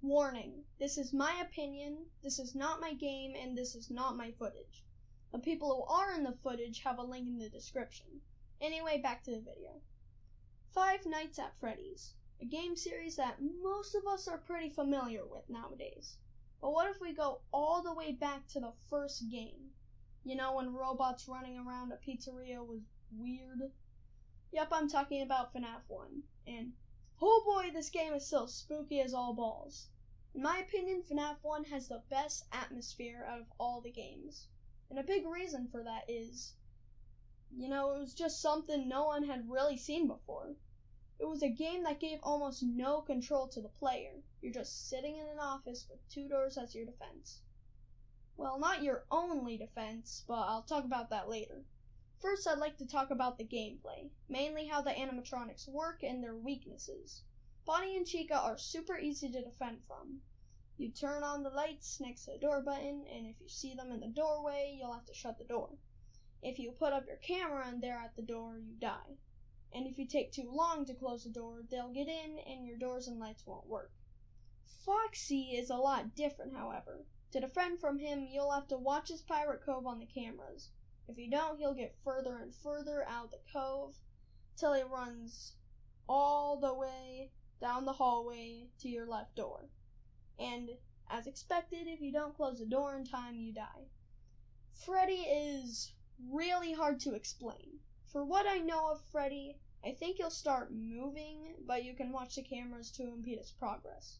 Warning, this is my opinion, this is not my game, and this is not my footage. The people who are in the footage have a link in the description. Anyway, back to the video. Five Nights at Freddy's, a game series that most of us are pretty familiar with nowadays. But what if we go all the way back to the first game? You know, when robots running around a pizzeria was weird? Yep, I'm talking about FNAF 1, and oh boy, this game is still spooky as all balls. In my opinion, FNAF 1 has the best atmosphere out of all the games. And a big reason for that is, it was just something no one had really seen before. It was a game that gave almost no control to the player. You're just sitting in an office with two doors as your defense. Well, not your only defense, but I'll talk about that later. First, I'd like to talk about the gameplay, mainly how the animatronics work and their weaknesses. Bonnie and Chica are super easy to defend from. You turn on the lights next to the door button, and if you see them in the doorway, you'll have to shut the door. If you put up your camera and they're at the door, you die. And if you take too long to close the door, they'll get in and your doors and lights won't work. Foxy is a lot different, however. To defend from him, you'll have to watch his pirate cove on the cameras. If you don't, he'll get further and further out the cove till he runs all the way down the hallway to your left door. And as expected, if you don't close the door in time, you die. Freddy is really hard to explain. For what I know of Freddy, I think he'll start moving, but you can watch the cameras to impede his progress.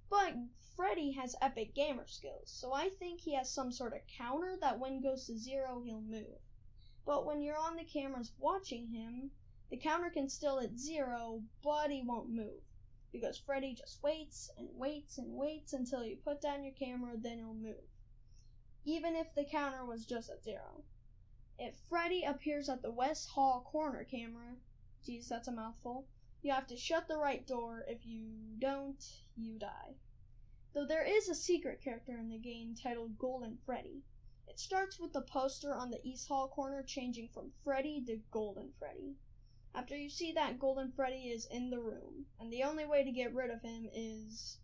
But Freddy has epic gamer skills, so I think he has some sort of counter that when it goes to 0, he'll move. But when you're on the cameras watching him, the counter can still hit 0, but he won't move. Because Freddy just waits and waits and waits until you put down your camera, then he'll move. Even if the counter was just at 0. If Freddy appears at the West Hall corner camera, geez, that's a mouthful, you have to shut the right door. If you don't, you die. Though there is a secret character in the game titled Golden Freddy. It starts with the poster on the East Hall corner changing from Freddy to Golden Freddy. After you see that, Golden Freddy is in the room, and the only way to get rid of him is,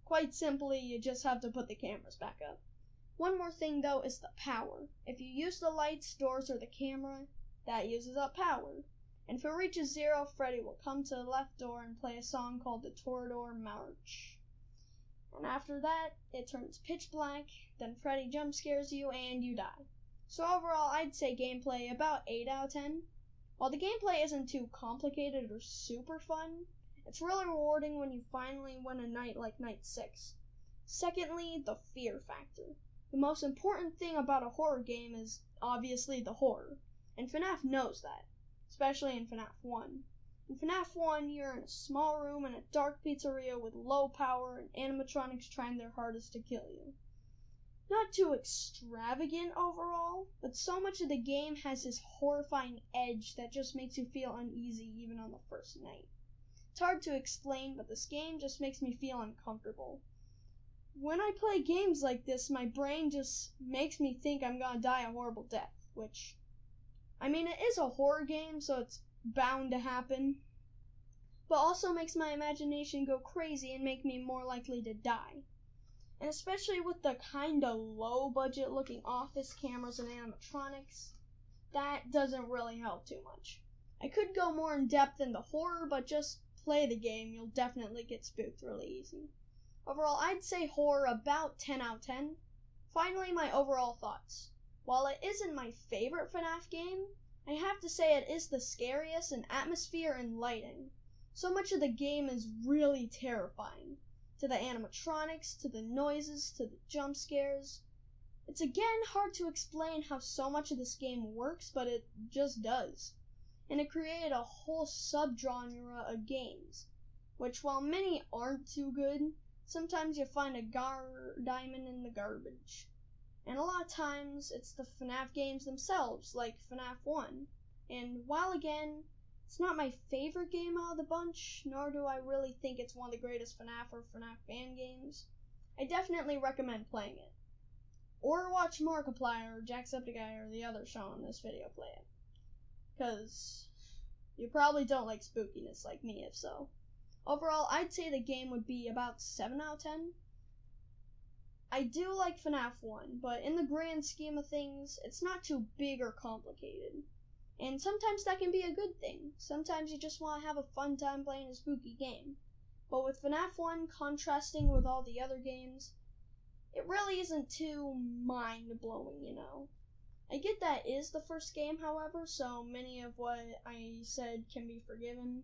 quite simply, you just have to put the cameras back up. One more thing though is the power. If you use the lights, doors, or the camera, that uses up power. And if it reaches 0, Freddy will come to the left door and play a song called the Toreador March. And after that, it turns pitch black, then Freddy jump scares you and you die. So overall, I'd say gameplay about 8 out of 10. While the gameplay isn't too complicated or super fun, it's really rewarding when you finally win a night like Night 6. Secondly, the fear factor. The most important thing about a horror game is obviously the horror, and FNAF knows that, especially in FNAF 1. In FNAF 1, you're in a small room in a dark pizzeria with low power and animatronics trying their hardest to kill you. Not too extravagant overall, but so much of the game has this horrifying edge that just makes you feel uneasy even on the first night. It's hard to explain, but this game just makes me feel uncomfortable. When I play games like this, my brain just makes me think I'm gonna die a horrible death, which, it is a horror game, so it's bound to happen, but also makes my imagination go crazy and make me more likely to die. And especially with the kinda low budget looking office cameras and animatronics, that doesn't really help too much. I could go more in depth in the horror, but just play the game, you'll definitely get spooked really easy. Overall, I'd say horror about 10 out of 10. Finally, my overall thoughts. While it isn't my favorite FNAF game, I have to say it is the scariest in atmosphere and lighting. So much of the game is really terrifying. To the animatronics, to the noises, to the jump scares. It's again hard to explain how so much of this game works, but it just does. And it created a whole subgenre of games, which while many aren't too good, sometimes you find a diamond in the garbage. And a lot of times, it's the FNAF games themselves, like FNAF 1. And while again, it's not my favorite game out of the bunch, nor do I really think it's one of the greatest FNAF or FNAF fan games, I definitely recommend playing it. Or watch Markiplier or Jacksepticeye or the other show in this video play it. Because you probably don't like spookiness like me, if so. Overall, I'd say the game would be about 7 out of 10. I do like FNAF 1, but in the grand scheme of things, it's not too big or complicated. And sometimes that can be a good thing. Sometimes you just want to have a fun time playing a spooky game. But with FNAF 1 contrasting with all the other games, it really isn't too mind-blowing, you know. I get that is the first game, however, so many of what I said can be forgiven.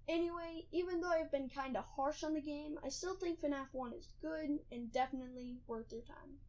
Anyway, even though I've been kinda harsh on the game, I still think FNAF 1 is good and definitely worth your time.